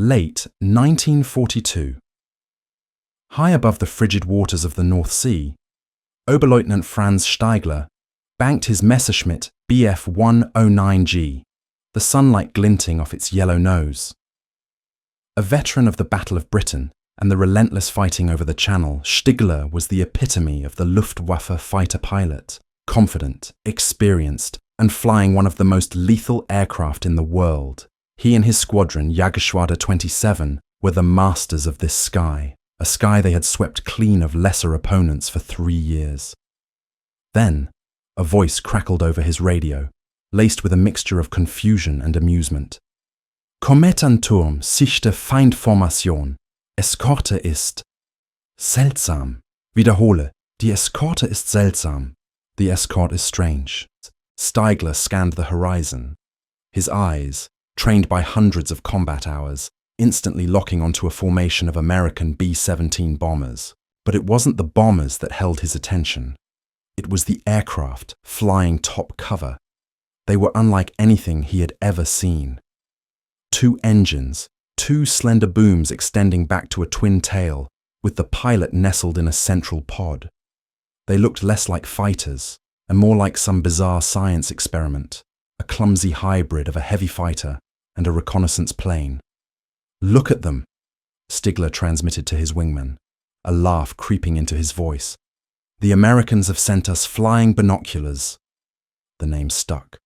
late 1942. High above the frigid waters of the North Sea, Oberleutnant Franz Stigler banked his Messerschmitt Bf 109G, the sunlight glinting off its yellow nose. A veteran of the Battle of Britain and the relentless fighting over the Channel, Stigler was the epitome of the Luftwaffe fighter pilot, confident, experienced, and flying one of the most lethal aircraft in the world. He and his squadron, Jägerschwader 27, were the masters of this sky, a sky they had swept clean of lesser opponents for 3 years. Then, a voice crackled over his radio, laced with a mixture of confusion and amusement. Kometenturm, sichte Feindformation. Eskorte ist seltsam. Wiederhole. Die Eskorte ist seltsam. The escort is strange. Stigler scanned the horizon, his eyes, trained by hundreds of combat hours, instantly locking onto a formation of American B-17 bombers. But it wasn't the bombers that held his attention. It was the aircraft flying top cover. They were unlike anything he had ever seen. 2 engines, 2 slender booms extending back to a twin tail, with the pilot nestled in a central pod. They looked less like fighters, and more like some bizarre science experiment, a clumsy hybrid of a heavy fighter and a reconnaissance plane. "Look at them," Stigler transmitted to his wingman, a laugh creeping into his voice. "The Americans have sent us flying binoculars." The name stuck.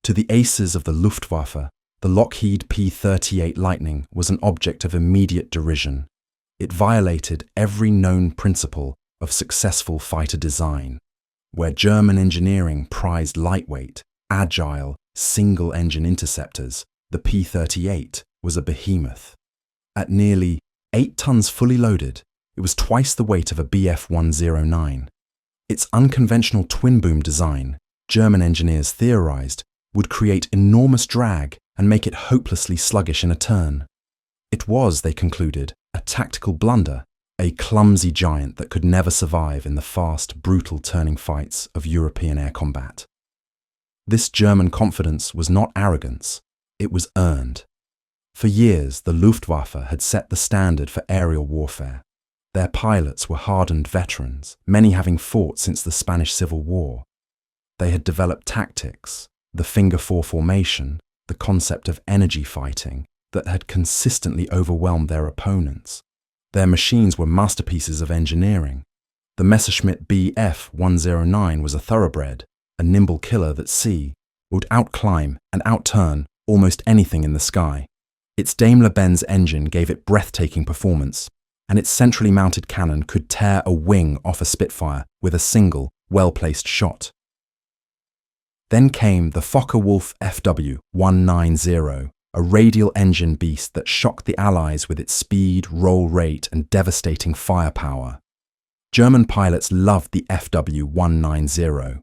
To the aces of the Luftwaffe, the Lockheed P-38 Lightning was an object of immediate derision. It violated every known principle of successful fighter design. Where German engineering prized lightweight, agile, single-engine interceptors, the P-38 was a behemoth. At nearly 8 tons fully loaded, it was twice the weight of a Bf 109. Its unconventional twin-boom design, German engineers theorized, would create enormous drag and make it hopelessly sluggish in a turn. It was, they concluded, a tactical blunder, a clumsy giant that could never survive in the fast, brutal turning fights of European air combat. This German confidence was not arrogance, it was earned. For years, the Luftwaffe had set the standard for aerial warfare. Their pilots were hardened veterans, many having fought since the Spanish Civil War. They had developed tactics, the finger four formation, the concept of energy fighting, that had consistently overwhelmed their opponents. Their machines were masterpieces of engineering. The Messerschmitt Bf 109 was a thoroughbred, a nimble killer that would outclimb and outturn almost anything in the sky. Its Daimler-Benz engine gave it breathtaking performance, and its centrally mounted cannon could tear a wing off a Spitfire with a single, well-placed shot. Then came the Focke-Wulf FW-190, a radial engine beast that shocked the Allies with its speed, roll rate, and devastating firepower. German pilots loved the FW-190.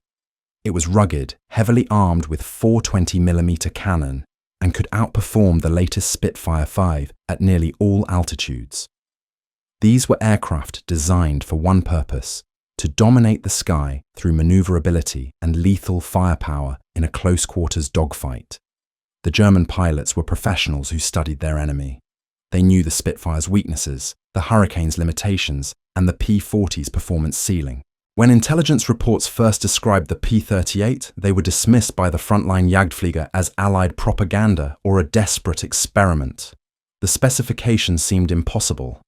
It was rugged, heavily armed with 420mm cannon, and could outperform the latest Spitfire 5 at nearly all altitudes. These were aircraft designed for one purpose: to dominate the sky through maneuverability and lethal firepower in a close-quarters dogfight. The German pilots were professionals who studied their enemy. They knew the Spitfire's weaknesses, the Hurricane's limitations, and the P-40's performance ceiling. When intelligence reports first described the P-38, they were dismissed by the frontline Jagdflieger as Allied propaganda or a desperate experiment. The specifications seemed impossible.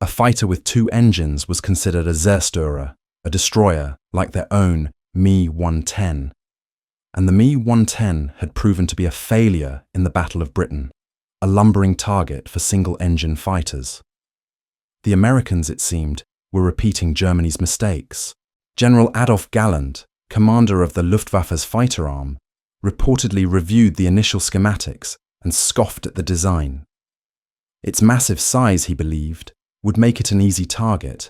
A fighter with 2 engines was considered a Zerstörer, a destroyer like their own Me-110. And the Me-110 had proven to be a failure in the Battle of Britain, a lumbering target for single-engine fighters. The Americans, it seemed, were repeating Germany's mistakes. General Adolf Galland, commander of the Luftwaffe's fighter arm, reportedly reviewed the initial schematics and scoffed at the design. Its massive size, he believed, would make it an easy target,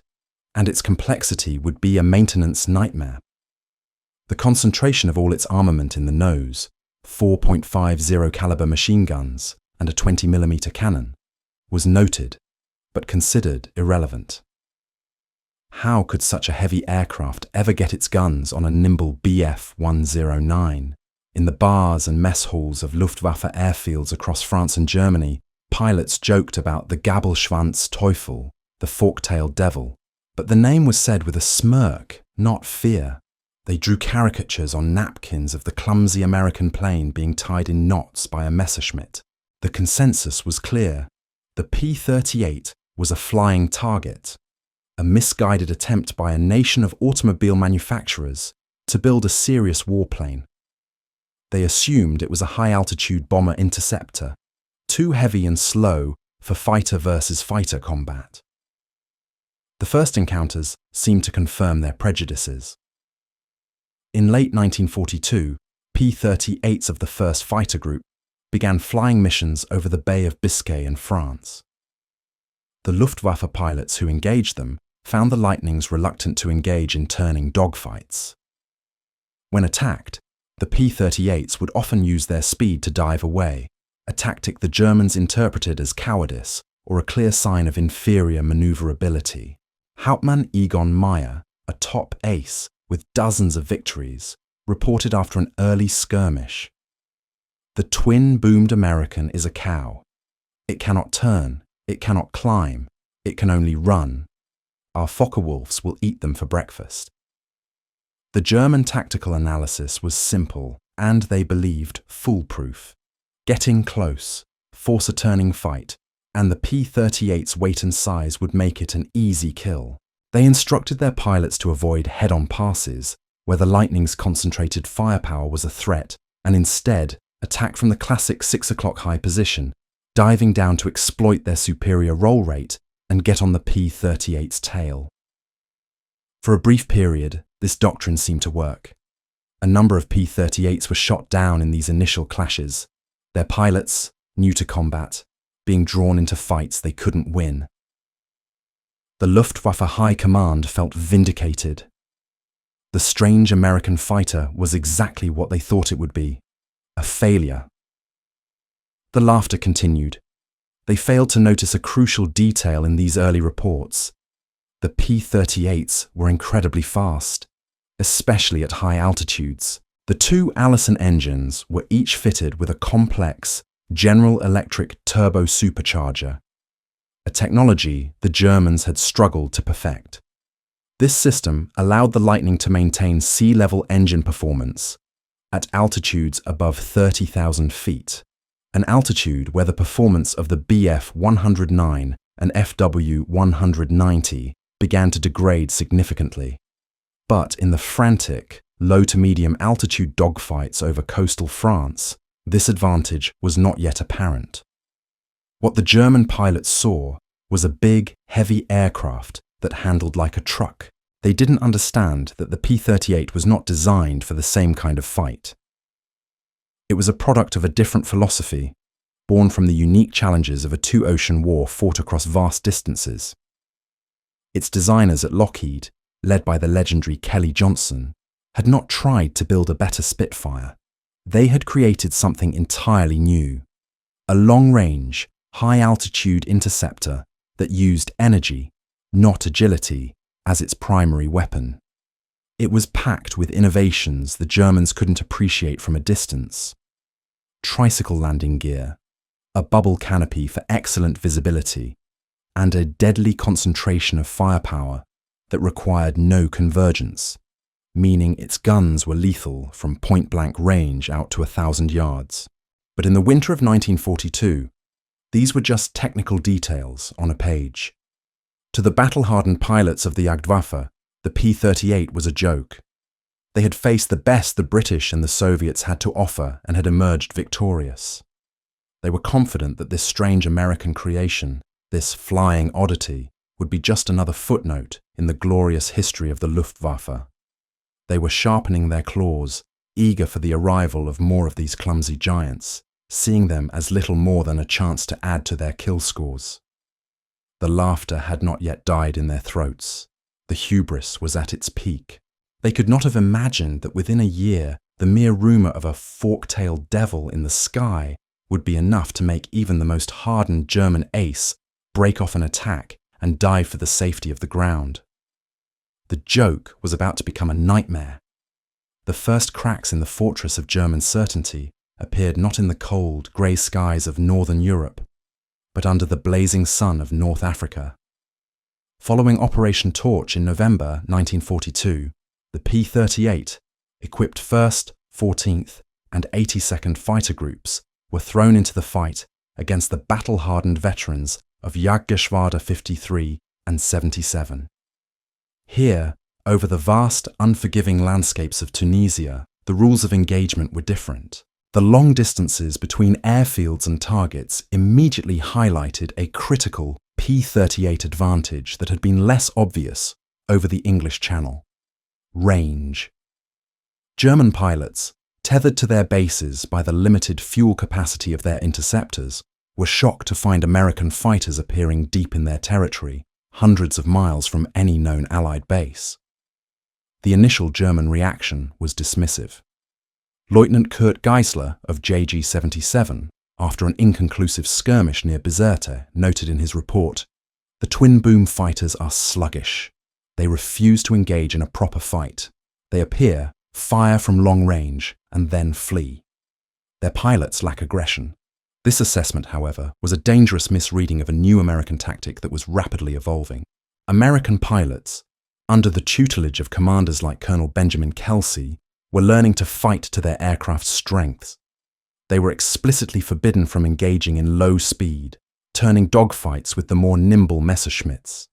and its complexity would be a maintenance nightmare. The concentration of all its armament in the nose, 4.50 caliber machine guns and a 20mm cannon, was noted, but considered irrelevant. How could such a heavy aircraft ever get its guns on a nimble Bf 109? In the bars and mess halls of Luftwaffe airfields across France and Germany, Pilots joked about the Gabelschwanz Teufel, the fork-tailed devil, but the name was said with a smirk, not fear. They drew caricatures on napkins of the clumsy American plane being tied in knots by a Messerschmitt. The consensus was clear. The P-38 was a flying target, a misguided attempt by a nation of automobile manufacturers to build a serious warplane. They assumed it was a high-altitude bomber interceptor, too heavy and slow for fighter versus fighter combat. The first encounters seemed to confirm their prejudices. In late 1942, P-38's of the 1st Fighter Group began flying missions over the Bay of Biscay in France. The Luftwaffe pilots who engaged them found the Lightnings reluctant to engage in turning dogfights. When attacked, the P-38's would often use their speed to dive away, a tactic the Germans interpreted as cowardice or a clear sign of inferior maneuverability. Hauptmann Egon Meyer, a top ace with dozens of victories, reported after an early skirmish, "The twin-boomed American is a cow. It cannot turn, it cannot climb, it can only run. Our Focke-Wulfs will eat them for breakfast." The German tactical analysis was simple and, they believed, foolproof. Getting close, force a turning fight, and the P-38's weight and size would make it an easy kill. They instructed their pilots to avoid head-on passes, where the Lightning's concentrated firepower was a threat, and instead attack from the classic 6 o'clock high position, diving down to exploit their superior roll rate and get on the P-38's tail. For a brief period, this doctrine seemed to work. A number of P-38's were shot down in these initial clashes, their pilots, new to combat, being drawn into fights they couldn't win. The Luftwaffe High Command felt vindicated. The strange American fighter was exactly what they thought it would be, a failure. The laughter continued. They failed to notice a crucial detail in these early reports. The P-38's were incredibly fast, especially at high altitudes. The two Allison engines were each fitted with a complex General Electric turbo supercharger, a technology the Germans had struggled to perfect. This system allowed the Lightning to maintain sea-level engine performance at altitudes above 30,000 feet, an altitude where the performance of the Bf-109 and FW-190 began to degrade significantly. But in the frantic, low to medium altitude dogfights over coastal France, this advantage was not yet apparent. What the German pilots saw was a big, heavy aircraft that handled like a truck. They didn't understand that the P-38 was not designed for the same kind of fight. It was a product of a different philosophy, born from the unique challenges of a two-ocean war fought across vast distances. Its designers at Lockheed, led by the legendary Kelly Johnson, had not tried to build a better Spitfire. They had created something entirely new, a long-range, high-altitude interceptor that used energy, not agility, as its primary weapon. It was packed with innovations the Germans couldn't appreciate from a distance. Tricycle landing gear, a bubble canopy for excellent visibility, and a deadly concentration of firepower that required no convergence, meaning its guns were lethal from point-blank range out to 1,000 yards. But in the winter of 1942, these were just technical details on a page. To the battle-hardened pilots of the Jagdwaffe, the P-38 was a joke. They had faced the best the British and the Soviets had to offer and had emerged victorious. They were confident that this strange American creation, this flying oddity, would be just another footnote in the glorious history of the Luftwaffe. They were sharpening their claws, eager for the arrival of more of these clumsy giants, seeing them as little more than a chance to add to their kill scores. The laughter had not yet died in their throats. The hubris was at its peak. They could not have imagined that within a year, the mere rumour of a fork-tailed devil in the sky would be enough to make even the most hardened German ace break off an attack and dive for the safety of the ground. The joke was about to become a nightmare. The first cracks in the fortress of German certainty appeared not in the cold, grey skies of northern Europe, but under the blazing sun of North Africa. Following Operation Torch in November 1942, the P-38, equipped 1st, 14th, and 82nd Fighter Groups, were thrown into the fight against the battle-hardened veterans of Jagdgeschwader 53 and 77. Here, over the vast, unforgiving landscapes of Tunisia, the rules of engagement were different. The long distances between airfields and targets immediately highlighted a critical P-38 advantage that had been less obvious over the English Channel: range. German pilots, tethered to their bases by the limited fuel capacity of their interceptors, were shocked to find American fighters appearing deep in their territory, hundreds of miles from any known Allied base. The initial German reaction was dismissive. Lieutenant Kurt Geisler of JG-77, after an inconclusive skirmish near Bizerte, noted in his report, "The twin-boom fighters are sluggish. They refuse to engage in a proper fight. They appear, fire from long range, and then flee. Their pilots lack aggression." This assessment, however, was a dangerous misreading of a new American tactic that was rapidly evolving. American pilots, under the tutelage of commanders like Colonel Benjamin Kelsey, were learning to fight to their aircraft's strengths. They were explicitly forbidden from engaging in low speed, turning dogfights with the more nimble Messerschmitts.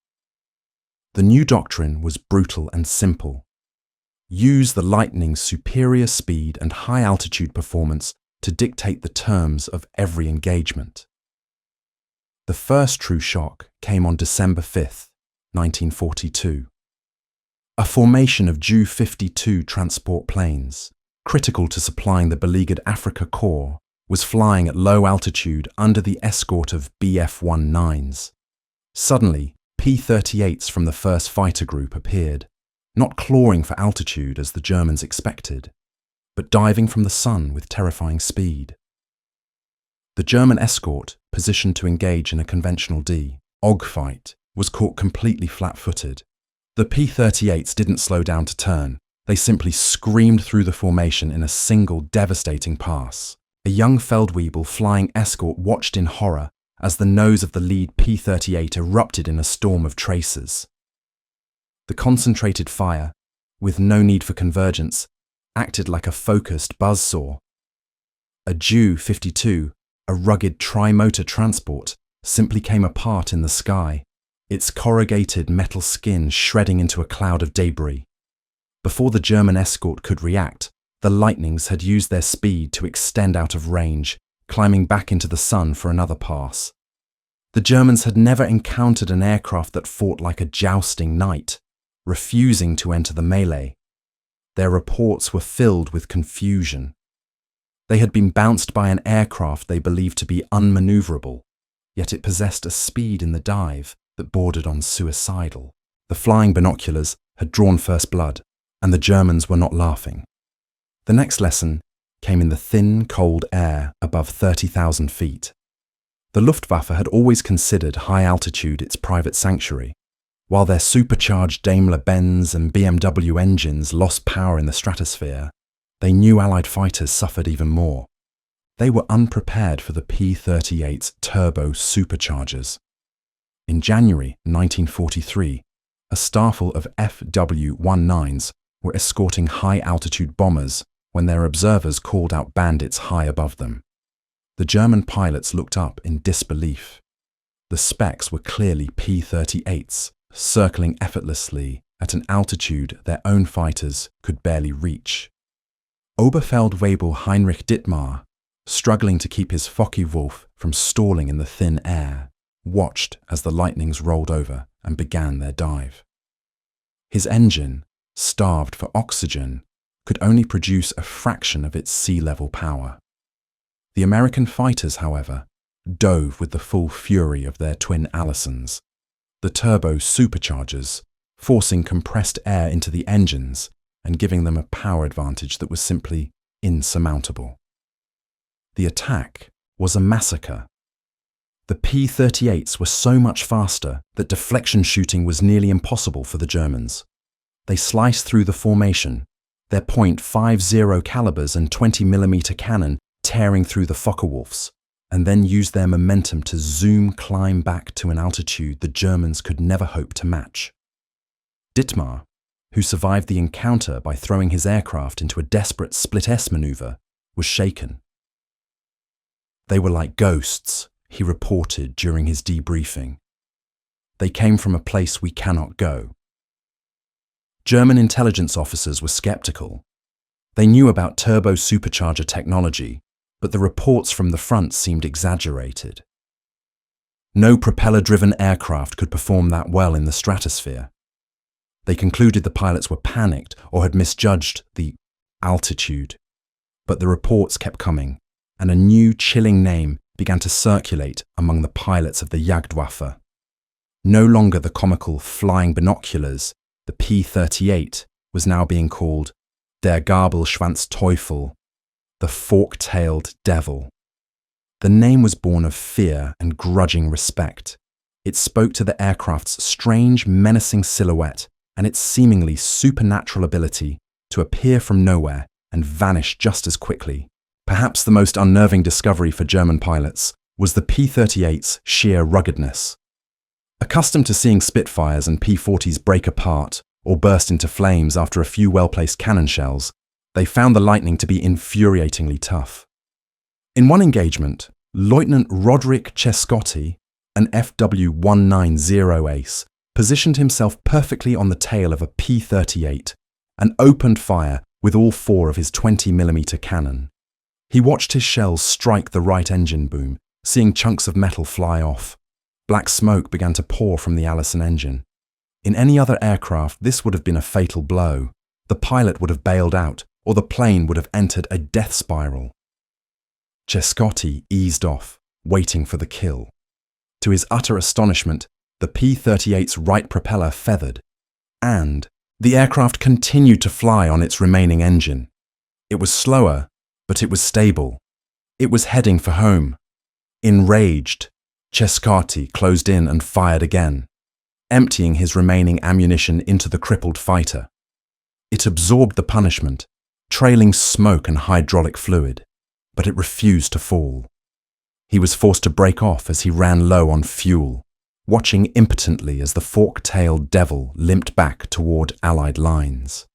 The new doctrine was brutal and simple. Use the Lightning's superior speed and high-altitude performance to dictate the terms of every engagement. The first true shock came on December 5, 1942. A formation of Ju-52 transport planes, critical to supplying the beleaguered Africa Corps, was flying at low altitude under the escort of Bf-19s. Suddenly, P-38's from the 1st Fighter Group appeared, not clawing for altitude as the Germans expected, but diving from the sun with terrifying speed. The German escort, positioned to engage in a conventional dogfight, was caught completely flat-footed. The P-38's didn't slow down to turn. They simply screamed through the formation in a single devastating pass. A young Feldwebel flying escort watched in horror as the nose of the lead P-38 erupted in a storm of tracers. The concentrated fire, with no need for convergence, acted like a focused buzzsaw. A Ju-52, a rugged tri-motor transport, simply came apart in the sky, its corrugated metal skin shredding into a cloud of debris. Before the German escort could react, the Lightnings had used their speed to extend out of range, climbing back into the sun for another pass. The Germans had never encountered an aircraft that fought like a jousting knight, refusing to enter the melee. Their reports were filled with confusion. They had been bounced by an aircraft they believed to be unmaneuverable, yet it possessed a speed in the dive that bordered on suicidal. The flying binoculars had drawn first blood, and the Germans were not laughing. The next lesson came in the thin, cold air above 30,000 feet. The Luftwaffe had always considered high altitude its private sanctuary. While their supercharged Daimler-Benz and BMW engines lost power in the stratosphere, they knew Allied fighters suffered even more. They were unprepared for the P-38's turbo superchargers. In January 1943, a staffel of FW-19s were escorting high-altitude bombers when their observers called out bandits high above them. The German pilots looked up in disbelief. The specks were clearly P-38's, circling effortlessly at an altitude their own fighters could barely reach. Oberfeldwebel Heinrich Dittmar, struggling to keep his Focke-Wulf from stalling in the thin air, watched as the Lightnings rolled over and began their dive. His engine, starved for oxygen, could only produce a fraction of its sea-level power. The American fighters, however, dove with the full fury of their twin Allisons, the turbo superchargers, forcing compressed air into the engines and giving them a power advantage that was simply insurmountable. The attack was a massacre. The P-38's were so much faster that deflection shooting was nearly impossible for the Germans. They sliced through the formation, their .50 calibers and 20mm cannon tearing through the Focke-Wulfs, and then used their momentum to climb back to an altitude the Germans could never hope to match. Dittmar, who survived the encounter by throwing his aircraft into a desperate split-S maneuver, was shaken. "They were like ghosts," he reported during his debriefing. "They came from a place we cannot go." German intelligence officers were skeptical. They knew about turbo-supercharger technology, but the reports from the front seemed exaggerated. No propeller-driven aircraft could perform that well in the stratosphere. They concluded the pilots were panicked or had misjudged the altitude. But the reports kept coming, and a new chilling name began to circulate among the pilots of the Jagdwaffe. No longer the comical flying binoculars, the P-38 was now being called der Gabelschwanz Teufel, the fork-tailed devil. The name was born of fear and grudging respect. It spoke to the aircraft's strange, menacing silhouette and its seemingly supernatural ability to appear from nowhere and vanish just as quickly. Perhaps the most unnerving discovery for German pilots was the P-38's sheer ruggedness. Accustomed to seeing Spitfires and P-40's break apart or burst into flames after a few well-placed cannon shells, they found the Lightning to be infuriatingly tough. In one engagement, Lieutenant Roderick Cescotti, an FW-190 ace, positioned himself perfectly on the tail of a P-38 and opened fire with all 4 of his 20mm cannon. He watched his shells strike the right engine boom, seeing chunks of metal fly off. Black smoke began to pour from the Allison engine. In any other aircraft, this would have been a fatal blow. The pilot would have bailed out, or the plane would have entered a death spiral. Cescotti eased off, waiting for the kill. To his utter astonishment, the P-38's right propeller feathered, and the aircraft continued to fly on its remaining engine. It was slower, but it was stable. It was heading for home. Enraged, Cescotti closed in and fired again, emptying his remaining ammunition into the crippled fighter. It absorbed the punishment, trailing smoke and hydraulic fluid, but it refused to fall. He was forced to break off as he ran low on fuel, watching impotently as the fork-tailed devil limped back toward Allied lines.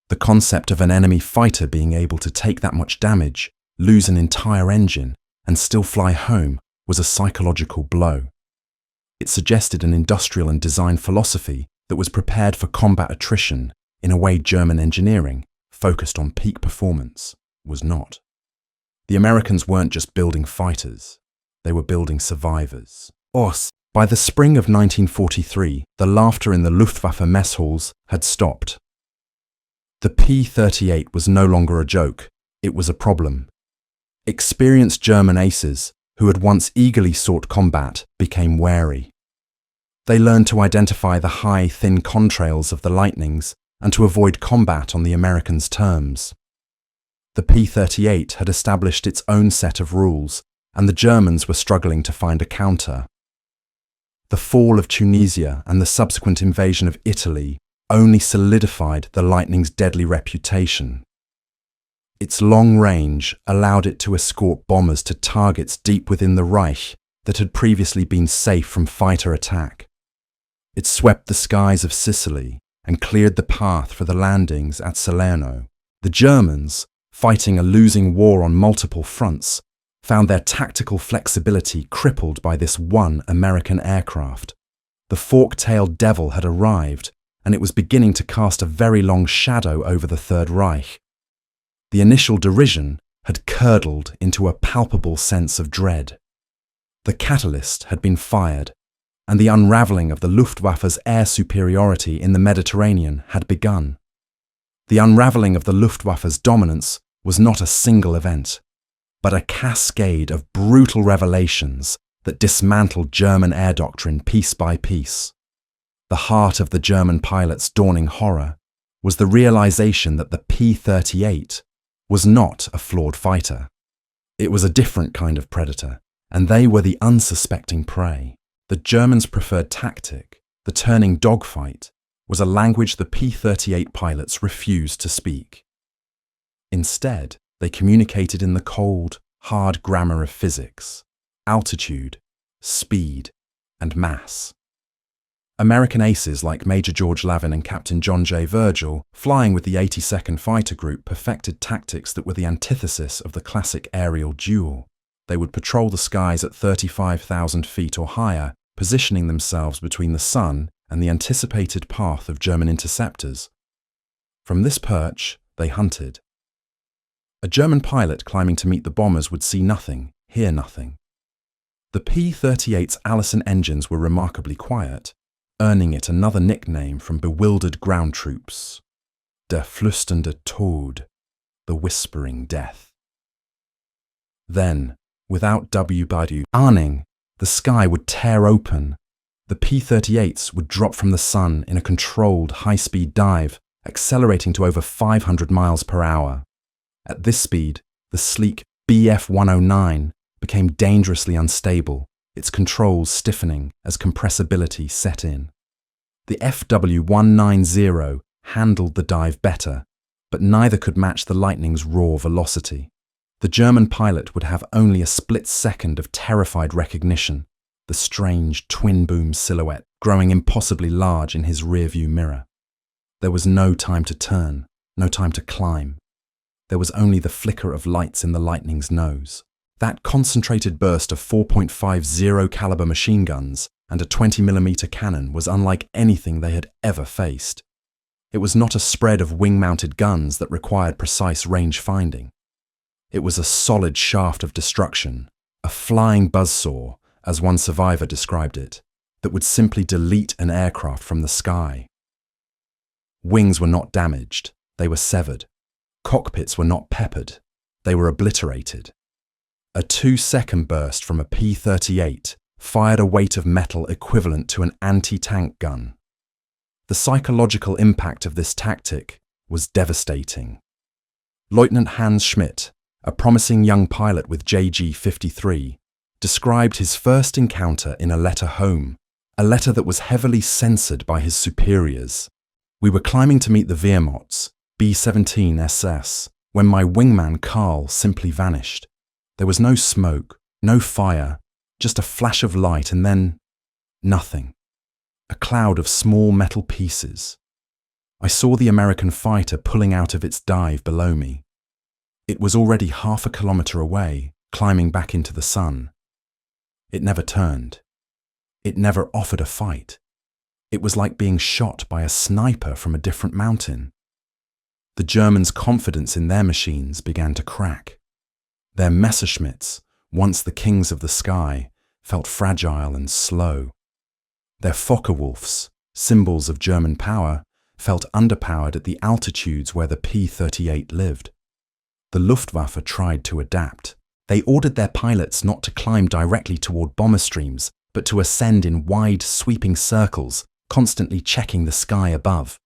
The concept of an enemy fighter being able to take that much damage, lose an entire engine, and still fly home was a psychological blow. It suggested an industrial and design philosophy that was prepared for combat attrition in a way German engineering, focused on peak performance, was not. The Americans weren't just building fighters, they were building survivors. By the spring of 1943, the laughter in the Luftwaffe mess halls had stopped. The P-38 was no longer a joke, it was a problem. Experienced German aces, who had once eagerly sought combat, became wary. They learned to identify the high, thin contrails of the Lightnings and to avoid combat on the Americans' terms. The P-38 had established its own set of rules, and the Germans were struggling to find a counter. The fall of Tunisia and the subsequent invasion of Italy only solidified the Lightning's deadly reputation. Its long range allowed it to escort bombers to targets deep within the Reich that had previously been safe from fighter attack. It swept the skies of Sicily and cleared the path for the landings at Salerno. The Germans, fighting a losing war on multiple fronts, found their tactical flexibility crippled by this one American aircraft. The fork-tailed devil had arrived, and it was beginning to cast a very long shadow over the Third Reich. The initial derision had curdled into a palpable sense of dread. The catalyst had been fired, and the unravelling of the Luftwaffe's air superiority in the Mediterranean had begun. The unravelling of the Luftwaffe's dominance was not a single event, but a cascade of brutal revelations that dismantled German air doctrine piece by piece. The heart of the German pilots' dawning horror was the realization that the P-38 was not a flawed fighter. It was a different kind of predator, and they were the unsuspecting prey. The Germans' preferred tactic, the turning dogfight, was a language the P-38 pilots refused to speak. Instead, they communicated in the cold, hard grammar of physics, altitude, speed, and mass. American aces like Major George Lavin and Captain John J. Virgil, flying with the 82nd Fighter Group, perfected tactics that were the antithesis of the classic aerial duel. They would patrol the skies at 35,000 feet or higher, positioning themselves between the sun and the anticipated path of German interceptors. From this perch, they hunted. A German pilot climbing to meet the bombers would see nothing, hear nothing. The P-38's Allison engines were remarkably quiet, earning it another nickname from bewildered ground troops: der flüsternde Tod, the whispering death. Then, without warning, the sky would tear open. The P-38's would drop from the sun in a controlled, high-speed dive, accelerating to over 500 miles per hour. At this speed, the sleek Bf-109 became dangerously unstable, its controls stiffening as compressibility set in. The FW-190 handled the dive better, but neither could match the Lightning's raw velocity. The German pilot would have only a split second of terrified recognition, the strange twin-boom silhouette growing impossibly large in his rearview mirror. There was no time to turn, no time to climb. There was only the flicker of lights in the Lightning's nose. That concentrated burst of 4.50 caliber machine guns and a 20mm cannon was unlike anything they had ever faced. It was not a spread of wing-mounted guns that required precise range finding. It was a solid shaft of destruction, a flying buzzsaw, as one survivor described it, that would simply delete an aircraft from the sky. Wings were not damaged, they were severed. Cockpits were not peppered, they were obliterated. A 2-second burst from a P-38 fired a weight of metal equivalent to an anti-tank gun. The psychological impact of this tactic was devastating. Lieutenant Hans Schmidt, a promising young pilot with JG-53, described his first encounter in a letter home, a letter that was heavily censored by his superiors. "We were climbing to meet the Wehrmachts, B-17 SS, when my wingman Karl simply vanished. There was no smoke, no fire, just a flash of light and then nothing. A cloud of small metal pieces. I saw the American fighter pulling out of its dive below me. It was already half a kilometer away, climbing back into the sun. It never turned. It never offered a fight. It was like being shot by a sniper from a different mountain." The Germans' confidence in their machines began to crack. Their Messerschmitts, once the kings of the sky, felt fragile and slow. Their Focke-Wulfs, symbols of German power, felt underpowered at the altitudes where the P-38 lived. The Luftwaffe tried to adapt. They ordered their pilots not to climb directly toward bomber streams, but to ascend in wide, sweeping circles, constantly checking the sky above.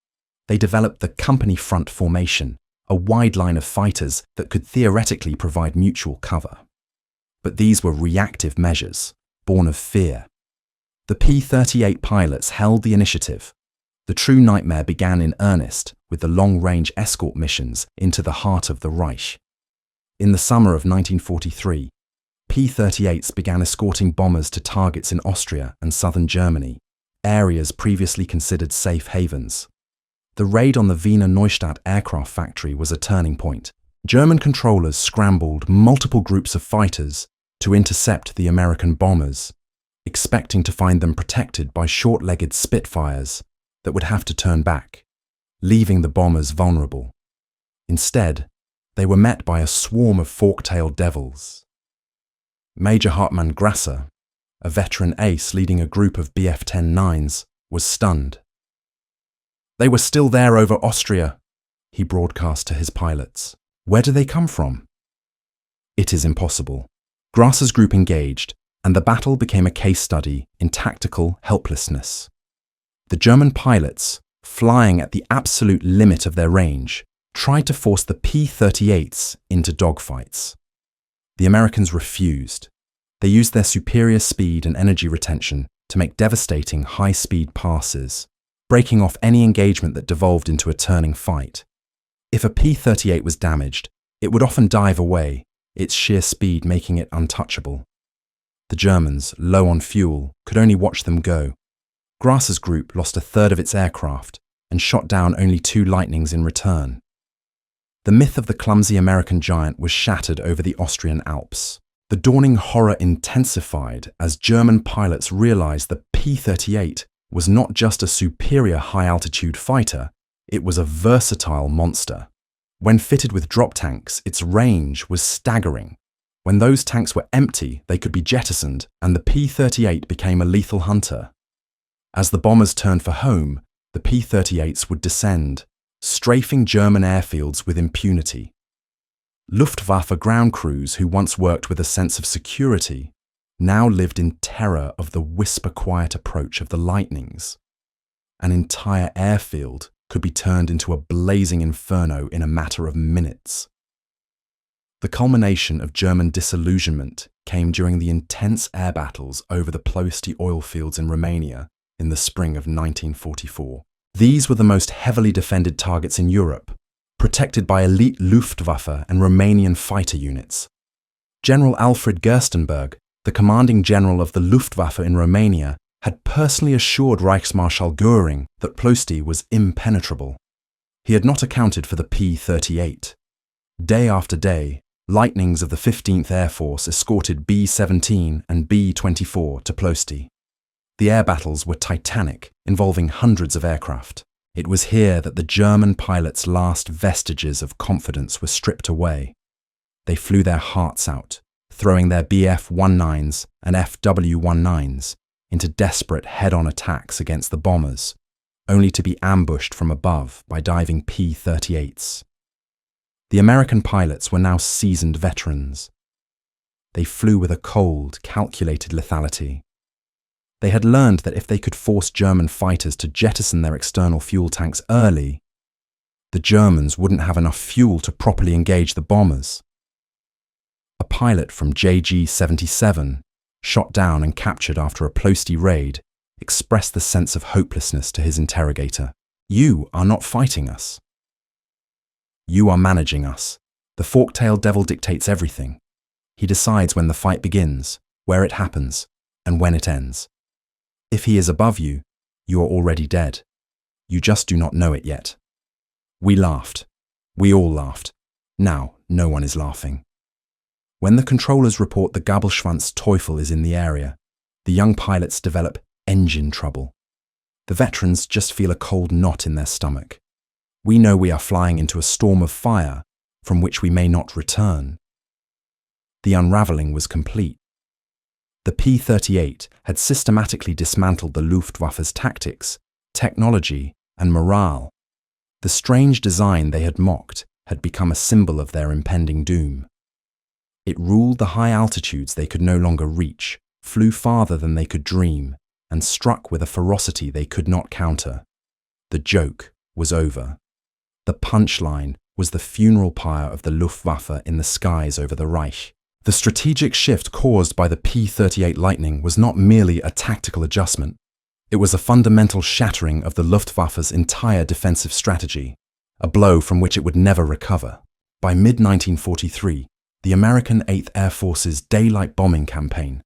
They developed the company front formation, a wide line of fighters that could theoretically provide mutual cover. But these were reactive measures, born of fear. The P-38 pilots held the initiative. The true nightmare began in earnest with the long-range escort missions into the heart of the Reich. In the summer of 1943, P-38s began escorting bombers to targets in Austria and southern Germany, areas previously considered safe havens. The raid on the Wiener Neustadt aircraft factory was a turning point. German controllers scrambled multiple groups of fighters to intercept the American bombers, expecting to find them protected by short-legged Spitfires that would have to turn back, leaving the bombers vulnerable. Instead, they were met by a swarm of fork-tailed devils. Major Hartmann Grasser, a veteran ace leading a group of Bf-10-9s, was stunned. "They were still there over Austria," he broadcast to his pilots. "Where do they come from?" It is impossible. Grasser's group engaged, and the battle became a case study in tactical helplessness. The German pilots, flying at the absolute limit of their range, tried to force the P-38's into dogfights. The Americans refused. They used their superior speed and energy retention to make devastating high-speed passes, breaking off any engagement that devolved into a turning fight. If a P-38 was damaged, it would often dive away, its sheer speed making it untouchable. The Germans, low on fuel, could only watch them go. Grasser's group lost a third of its aircraft and shot down only 2 Lightnings in return. The myth of the clumsy American giant was shattered over the Austrian Alps. The dawning horror intensified as German pilots realized the P-38 was not just a superior high-altitude fighter, it was a versatile monster. When fitted with drop tanks, its range was staggering. When those tanks were empty, they could be jettisoned, and the P-38 became a lethal hunter. As the bombers turned for home, the P-38s would descend, strafing German airfields with impunity. Luftwaffe ground crews who once worked with a sense of security now lived in terror of the whisper-quiet approach of the Lightnings. An entire airfield could be turned into a blazing inferno in a matter of minutes. The culmination of German disillusionment came during the intense air battles over the Ploiești oil fields in Romania in the spring of 1944. These were the most heavily defended targets in Europe, protected by elite Luftwaffe and Romanian fighter units. General Alfred Gerstenberg, the commanding general of the Luftwaffe in Romania, had personally assured Reichsmarschall Göring that Ploiești was impenetrable. He had not accounted for the P-38. Day after day, Lightnings of the 15th Air Force escorted B-17 and B-24 to Ploiești. The air battles were titanic, involving hundreds of aircraft. It was here that the German pilots' last vestiges of confidence were stripped away. They flew their hearts out, throwing their Bf-19s and FW-19s into desperate head-on attacks against the bombers, only to be ambushed from above by diving P-38's. The American pilots were now seasoned veterans. They flew with a cold, calculated lethality. They had learned that if they could force German fighters to jettison their external fuel tanks early, the Germans wouldn't have enough fuel to properly engage the bombers. A pilot from JG-77, shot down and captured after a Ploiești raid, expressed the sense of hopelessness to his interrogator. "You are not fighting us. You are managing us. The fork-tailed devil dictates everything. He decides when the fight begins, where it happens, and when it ends. If he is above you, you are already dead. You just do not know it yet." We laughed. We all laughed. Now, no one is laughing. When the controllers report the Gabelschwanz Teufel is in the area, the young pilots develop engine trouble. The veterans just feel a cold knot in their stomach. We know we are flying into a storm of fire from which we may not return. The unravelling was complete. The P-38 had systematically dismantled the Luftwaffe's tactics, technology, and morale. The strange design they had mocked had become a symbol of their impending doom. It ruled the high altitudes they could no longer reach, flew farther than they could dream, and struck with a ferocity they could not counter. The joke was over. The punchline was the funeral pyre of the Luftwaffe in the skies over the Reich. The strategic shift caused by the P-38 Lightning was not merely a tactical adjustment. It was a fundamental shattering of the Luftwaffe's entire defensive strategy, a blow from which it would never recover. By mid-1943, the American 8th Air Force's daylight bombing campaign,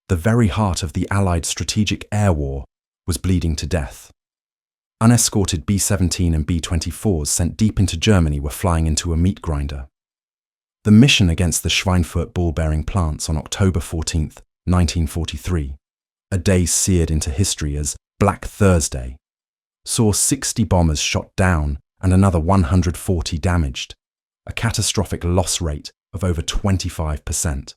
the very heart of the Allied strategic air war, was bleeding to death. Unescorted B-17 and B-24s sent deep into Germany were flying into a meat grinder. The mission against the Schweinfurt ball-bearing plants on October 14, 1943, a day seared into history as Black Thursday, saw 60 bombers shot down and another 140 damaged, a catastrophic loss rate of over 25%.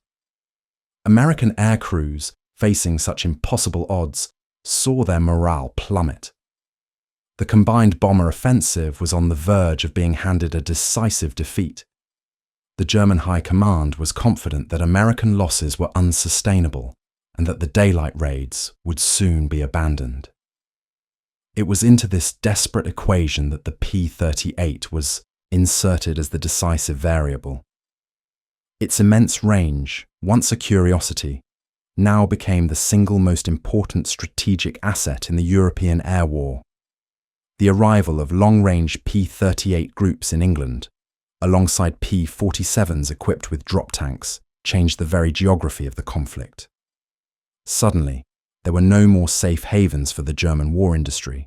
American air crews, facing such impossible odds, saw their morale plummet. The combined bomber offensive was on the verge of being handed a decisive defeat. The German High Command was confident that American losses were unsustainable and that the daylight raids would soon be abandoned. It was into this desperate equation that the P-38 was inserted as the decisive variable. Its immense range, once a curiosity, now became the single most important strategic asset in the European air war. The arrival of long-range P-38 groups in England, alongside P-47's equipped with drop tanks, changed the very geography of the conflict. Suddenly, there were no more safe havens for the German war industry.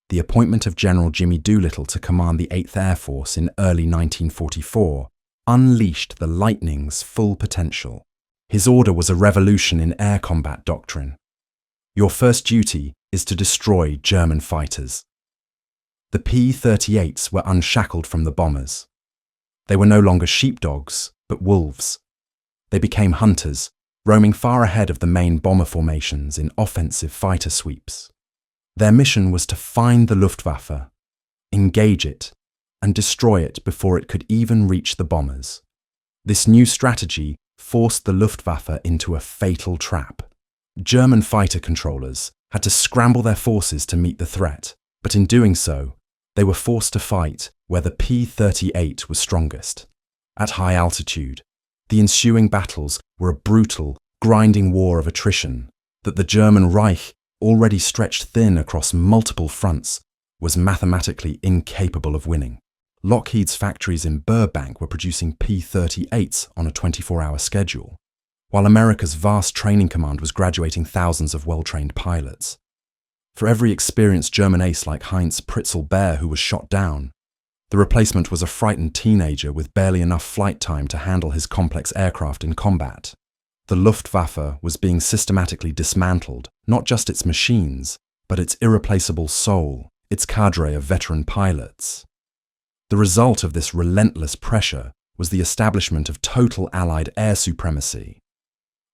The appointment of General Jimmy Doolittle to command the 8th Air Force in early 1944 unleashed the Lightning's full potential. His order was a revolution in air combat doctrine. Your first duty is to destroy German fighters. The P-38's were unshackled from the bombers. They were no longer sheepdogs, but wolves. They became hunters, roaming far ahead of the main bomber formations in offensive fighter sweeps. Their mission was to find the Luftwaffe, engage it, and destroy it before it could even reach the bombers. This new strategy forced the Luftwaffe into a fatal trap. German fighter controllers had to scramble their forces to meet the threat, but in doing so, they were forced to fight where the P-38 was strongest. At high altitude, the ensuing battles were a brutal, grinding war of attrition that the German Reich, already stretched thin across multiple fronts, was mathematically incapable of winning. Lockheed's factories in Burbank were producing P-38's on a 24-hour schedule, while America's vast training command was graduating thousands of well-trained pilots. For every experienced German ace like Heinz Pritzel-Beer who was shot down, the replacement was a frightened teenager with barely enough flight time to handle his complex aircraft in combat. The Luftwaffe was being systematically dismantled, not just its machines, but its irreplaceable soul, its cadre of veteran pilots. The result of this relentless pressure was the establishment of total Allied air supremacy.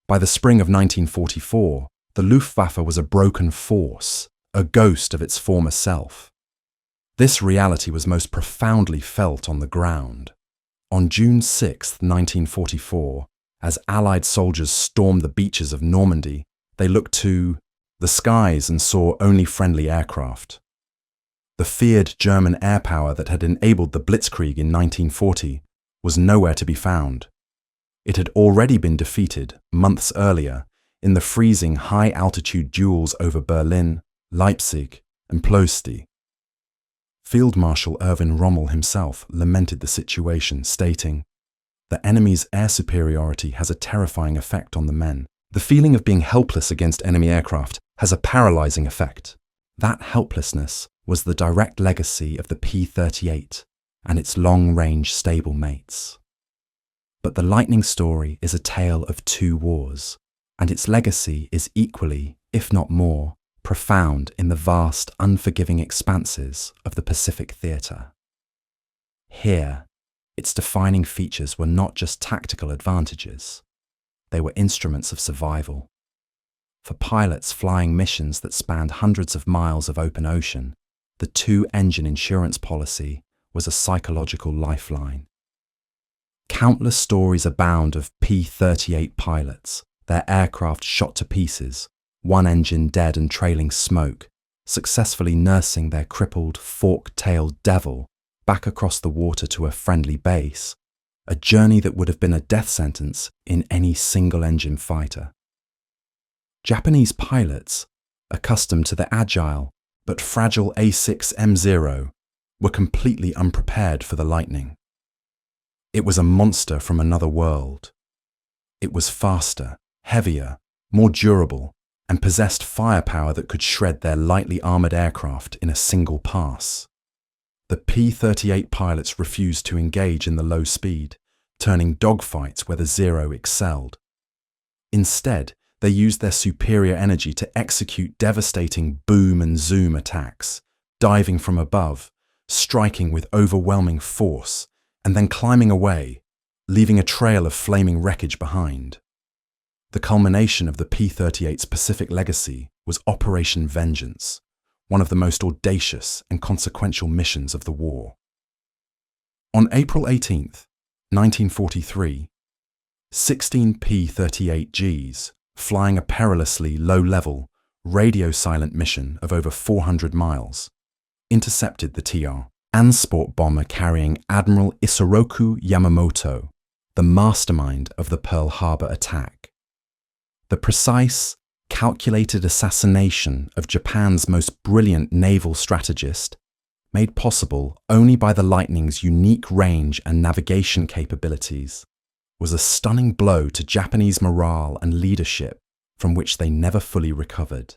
By the spring of 1944, the Luftwaffe was a broken force, a ghost of its former self. This reality was most profoundly felt on the ground. On June 6, 1944, as Allied soldiers stormed the beaches of Normandy, they looked to the skies and saw only friendly aircraft. The feared German air power that had enabled the Blitzkrieg in 1940 was nowhere to be found. It had already been defeated, months earlier, in the freezing high-altitude duels over Berlin, Leipzig, and Ploesti. Field Marshal Erwin Rommel himself lamented the situation, stating, "The enemy's air superiority has a terrifying effect on the men. The feeling of being helpless against enemy aircraft has a paralyzing effect." That helplessness was the direct legacy of the P-38 and its long-range stablemates. But the Lightning story is a tale of two wars, and its legacy is equally, if not more, profound in the vast, unforgiving expanses of the Pacific theatre. Here, its defining features were not just tactical advantages, they were instruments of survival. For pilots flying missions that spanned hundreds of miles of open ocean, the two-engine insurance policy was a psychological lifeline. Countless stories abound of P-38 pilots, their aircraft shot to pieces, one engine dead and trailing smoke, successfully nursing their crippled, fork-tailed devil back across the water to a friendly base, a journey that would have been a death sentence in any single-engine fighter. Japanese pilots, accustomed to the agile but fragile A6M0, were completely unprepared for the Lightning. It was a monster from another world. It was faster, heavier, more durable, and possessed firepower that could shred their lightly armoured aircraft in a single pass. The P-38 pilots refused to engage in the low speed, turning dogfights where the Zero excelled. Instead, they used their superior energy to execute devastating boom and zoom attacks, diving from above, striking with overwhelming force, and then climbing away, leaving a trail of flaming wreckage behind. The culmination of the P-38's Pacific legacy was Operation Vengeance, one of the most audacious and consequential missions of the war. On April 18, 1943, 16 P-38Gs, flying a perilously low-level, radio-silent mission of over 400 miles, intercepted the TR Ansport bomber carrying Admiral Isoroku Yamamoto, the mastermind of the Pearl Harbor attack. The precise, calculated assassination of Japan's most brilliant naval strategist made possible only by the Lightning's unique range and navigation capabilities, was a stunning blow to Japanese morale and leadership from which they never fully recovered.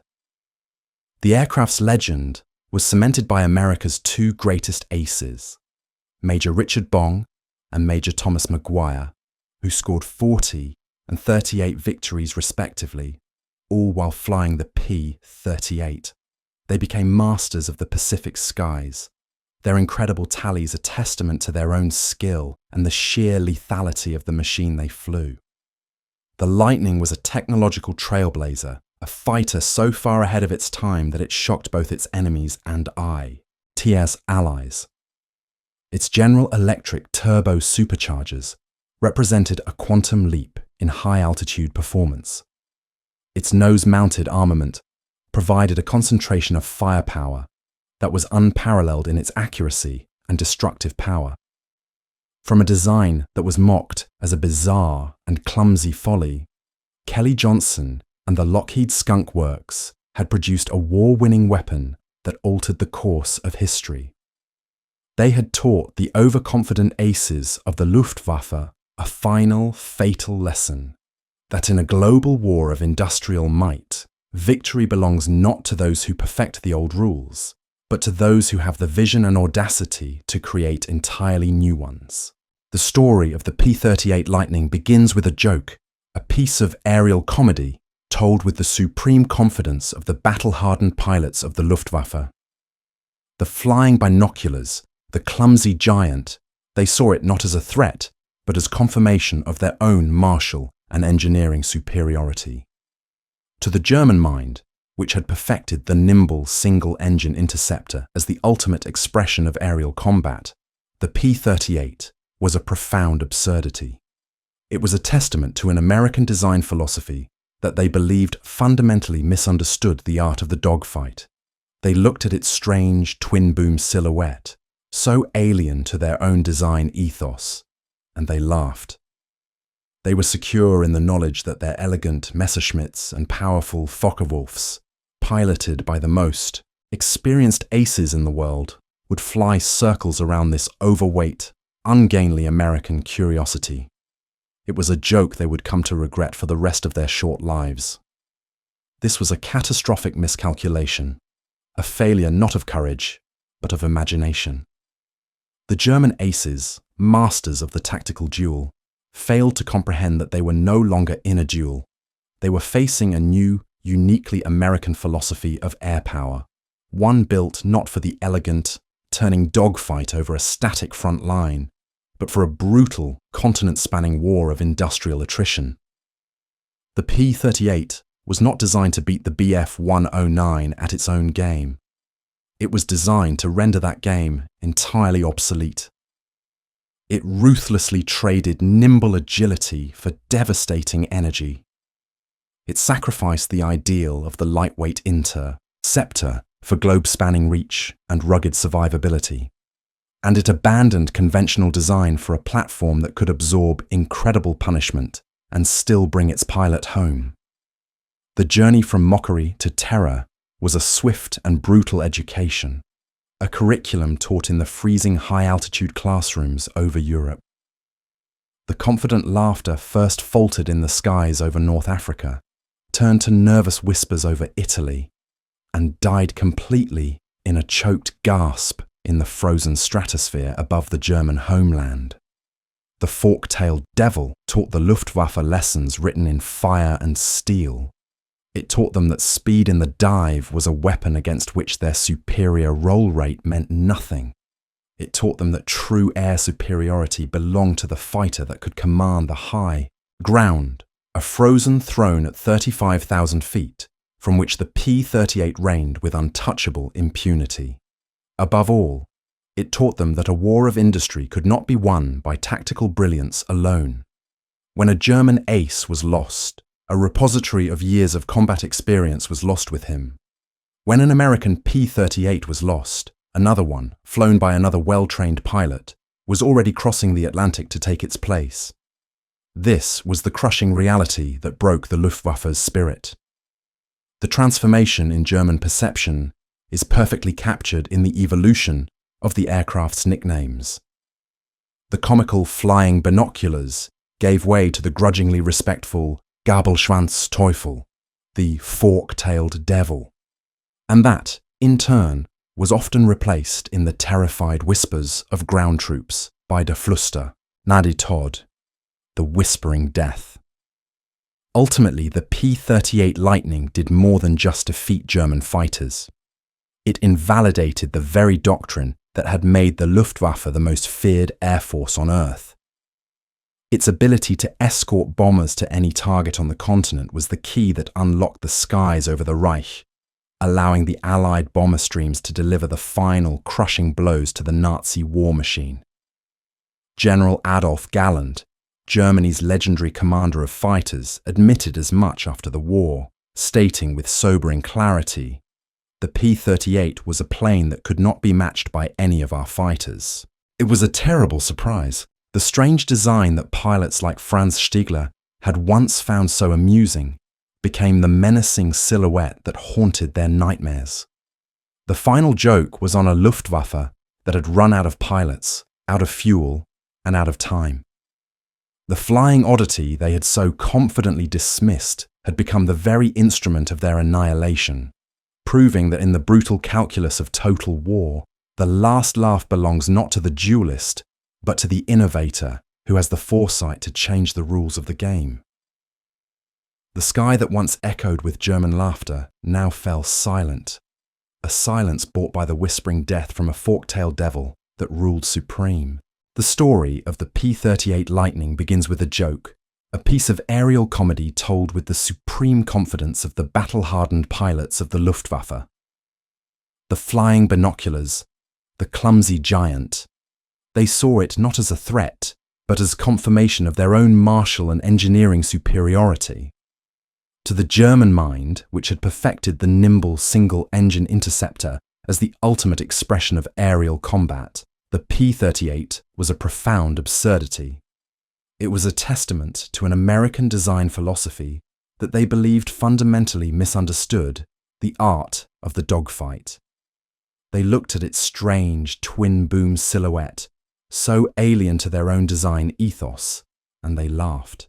The aircraft's legend was cemented by America's two greatest aces, Major Richard Bong and Major Thomas Maguire, who scored 40 and 38 victories respectively, all while flying the P-38. They became masters of the Pacific skies. Their incredible tallies a testament to their own skill and the sheer lethality of the machine they flew. The Lightning was a technological trailblazer, a fighter so far ahead of its time that it shocked both its enemies and TS allies. Its General Electric turbo superchargers represented a quantum leap in high-altitude performance. Its nose-mounted armament provided a concentration of firepower that was unparalleled in its accuracy and destructive power. From a design that was mocked as a bizarre and clumsy folly, Kelly Johnson and the Lockheed Skunk Works had produced a war-winning weapon that altered the course of history. They had taught the overconfident aces of the Luftwaffe a final, fatal lesson, that in a global war of industrial might, victory belongs not to those who perfect the old rules, but to those who have the vision and audacity to create entirely new ones. The story of the P-38 Lightning begins with a joke, a piece of aerial comedy told with the supreme confidence of the battle-hardened pilots of the Luftwaffe. The flying binoculars, the clumsy giant, they saw it not as a threat, but as confirmation of their own martial and engineering superiority. To the German mind, which had perfected the nimble single-engine interceptor as the ultimate expression of aerial combat, the P-38 was a profound absurdity. It was a testament to an American design philosophy that they believed fundamentally misunderstood the art of the dogfight. They looked at its strange twin-boom silhouette, so alien to their own design ethos, and they laughed. They were secure in the knowledge that their elegant Messerschmitts and powerful Focke-Wulfs, piloted by the most experienced aces in the world, would fly circles around this overweight, ungainly American curiosity. It was a joke they would come to regret for the rest of their short lives. This was a catastrophic miscalculation, a failure not of courage, but of imagination. The German aces, masters of the tactical duel, failed to comprehend that they were no longer in a duel. They were facing a new, uniquely American philosophy of air power, one built not for the elegant, turning dogfight over a static front line, but for a brutal, continent-spanning war of industrial attrition. The P-38 was not designed to beat the Bf 109 at its own game. It was designed to render that game entirely obsolete. It ruthlessly traded nimble agility for devastating energy. It sacrificed the ideal of the lightweight interceptor for globe-spanning reach and rugged survivability. And it abandoned conventional design for a platform that could absorb incredible punishment and still bring its pilot home. The journey from mockery to terror was a swift and brutal education, a curriculum taught in the freezing high-altitude classrooms over Europe. The confident laughter first faltered in the skies over North Africa, turned to nervous whispers over Italy, and died completely in a choked gasp in the frozen stratosphere above the German homeland. The fork-tailed devil taught the Luftwaffe lessons written in fire and steel. It taught them that speed in the dive was a weapon against which their superior roll rate meant nothing. It taught them that true air superiority belonged to the fighter that could command the high ground, a frozen throne at 35,000 feet, from which the P-38 reigned with untouchable impunity. Above all, it taught them that a war of industry could not be won by tactical brilliance alone. When a German ace was lost, a repository of years of combat experience was lost with him. When an American P-38 was lost, another one, flown by another well-trained pilot, was already crossing the Atlantic to take its place. This was the crushing reality that broke the Luftwaffe's spirit. The transformation in German perception is perfectly captured in the evolution of the aircraft's nicknames. The comical flying binoculars gave way to the grudgingly respectful Gabelschwanz Teufel, the fork-tailed devil, and that, in turn, was often replaced in the terrified whispers of ground troops by der Flüster, Untold, the whispering death. Ultimately, the P-38 Lightning did more than just defeat German fighters. It invalidated the very doctrine that had made the Luftwaffe the most feared air force on Earth. Its ability to escort bombers to any target on the continent was the key that unlocked the skies over the Reich, allowing the Allied bomber streams to deliver the final crushing blows to the Nazi war machine. General Adolf Galland, Germany's legendary commander of fighters, admitted as much after the war, stating with sobering clarity, "The P-38 was a plane that could not be matched by any of our fighters." It was a terrible surprise. The strange design that pilots like Franz Stigler had once found so amusing became the menacing silhouette that haunted their nightmares. The final joke was on a Luftwaffe that had run out of pilots, out of fuel, and out of time. The flying oddity they had so confidently dismissed had become the very instrument of their annihilation, proving that in the brutal calculus of total war, the last laugh belongs not to the duelist, but to the innovator who has the foresight to change the rules of the game. The sky that once echoed with German laughter now fell silent, a silence brought by the whispering death from a fork-tailed devil that ruled supreme. The story of the P-38 Lightning begins with a joke, a piece of aerial comedy told with the supreme confidence of the battle-hardened pilots of the Luftwaffe. The flying binoculars, the clumsy giant. They saw it not as a threat, but as confirmation of their own martial and engineering superiority. To the German mind, which had perfected the nimble single-engine interceptor as the ultimate expression of aerial combat, the P-38 was a profound absurdity. It was a testament to an American design philosophy that they believed fundamentally misunderstood the art of the dogfight. They looked at its strange twin-boom silhouette, so alien to their own design ethos, and they laughed.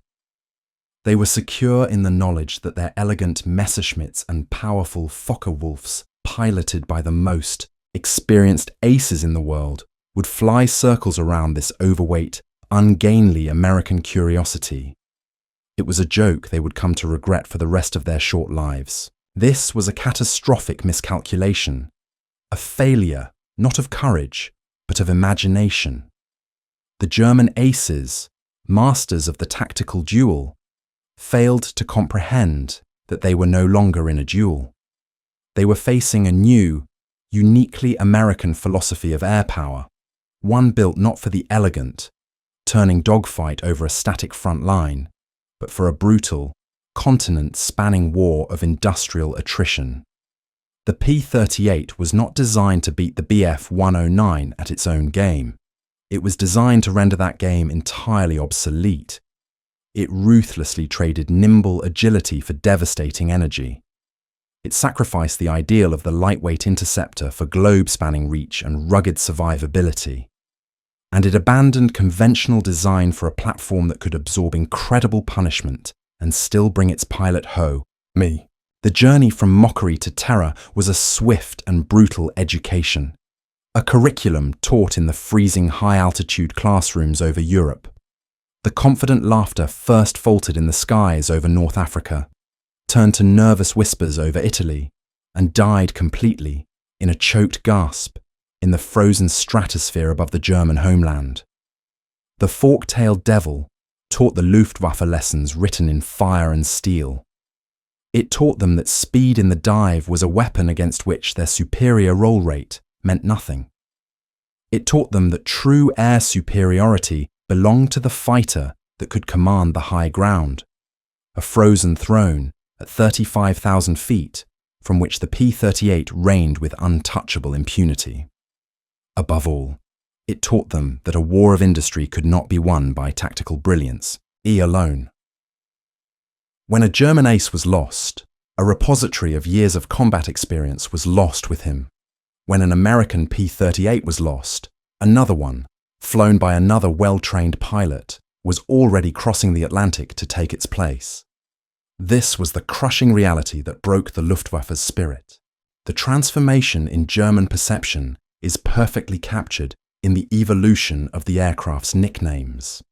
They were secure in the knowledge that their elegant Messerschmitts and powerful Focke-Wulfs, piloted by the most experienced aces in the world, would fly circles around this overweight, ungainly American curiosity. It was a joke they would come to regret for the rest of their short lives. This was a catastrophic miscalculation, a failure not of courage, but of imagination. The German aces, masters of the tactical duel, failed to comprehend that they were no longer in a duel. They were facing a new, uniquely American philosophy of air power, one built not for the elegant, turning dogfight over a static front line, but for a brutal, continent-spanning war of industrial attrition. The P-38 was not designed to beat the Bf 109 at its own game. It was designed to render that game entirely obsolete. It ruthlessly traded nimble agility for devastating energy. It sacrificed the ideal of the lightweight interceptor for globe-spanning reach and rugged survivability. And it abandoned conventional design for a platform that could absorb incredible punishment and still bring its pilot home. The journey from mockery to terror was a swift and brutal education, a curriculum taught in the freezing high-altitude classrooms over Europe. The confident laughter first faltered in the skies over North Africa, turned to nervous whispers over Italy, and died completely, in a choked gasp, in the frozen stratosphere above the German homeland. The fork-tailed devil taught the Luftwaffe lessons written in fire and steel. It taught them that speed in the dive was a weapon against which their superior roll rate meant nothing. It taught them that true air superiority belonged to the fighter that could command the high ground, a frozen throne at 35,000 feet from which the P-38 reigned with untouchable impunity. Above all, it taught them that a war of industry could not be won by tactical brilliance, alone. When a German ace was lost, a repository of years of combat experience was lost with him. When an American P-38 was lost, another one, flown by another well-trained pilot, was already crossing the Atlantic to take its place. This was the crushing reality that broke the Luftwaffe's spirit. The transformation in German perception is perfectly captured in the evolution of the aircraft's nicknames.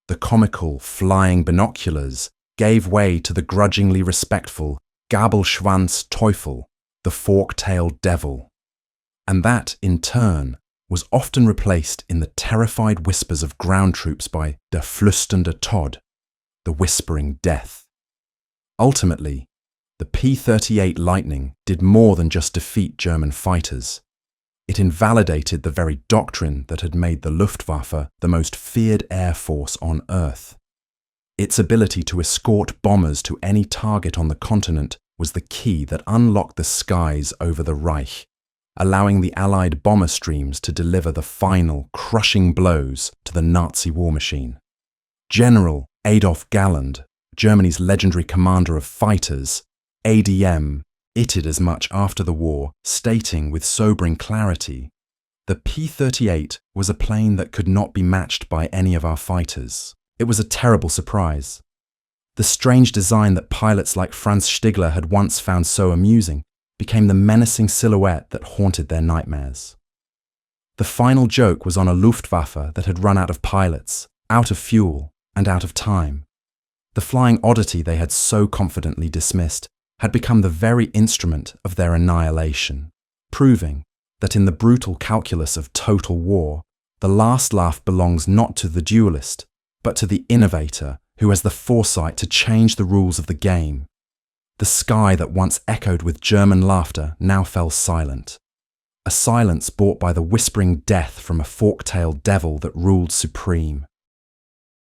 The comical flying binoculars gave way to the grudgingly respectful Gabelschwanz Teufel, the fork-tailed devil. And that, in turn, was often replaced in the terrified whispers of ground troops by der flüsternde Tod, the whispering death. Ultimately, the P-38 Lightning did more than just defeat German fighters. It invalidated the very doctrine that had made the Luftwaffe the most feared air force on Earth. Its ability to escort bombers to any target on the continent was the key that unlocked the skies over the Reich, allowing the Allied bomber streams to deliver the final, crushing blows to the Nazi war machine. General Adolf Galland, Germany's legendary commander of fighters, ADM, itted as much after the war, stating with sobering clarity, "The P-38 was a plane that could not be matched by any of our fighters. It was a terrible surprise. The strange design that pilots like Franz Stigler had once found so amusing became the menacing silhouette that haunted their nightmares." The final joke was on a Luftwaffe that had run out of pilots, out of fuel, and out of time. The flying oddity they had so confidently dismissed had become the very instrument of their annihilation, proving that in the brutal calculus of total war, the last laugh belongs not to the duelist, but to the innovator who has the foresight to change the rules of the game. The sky that once echoed with German laughter now fell silent, a silence brought by the whispering death from a fork-tailed devil that ruled supreme.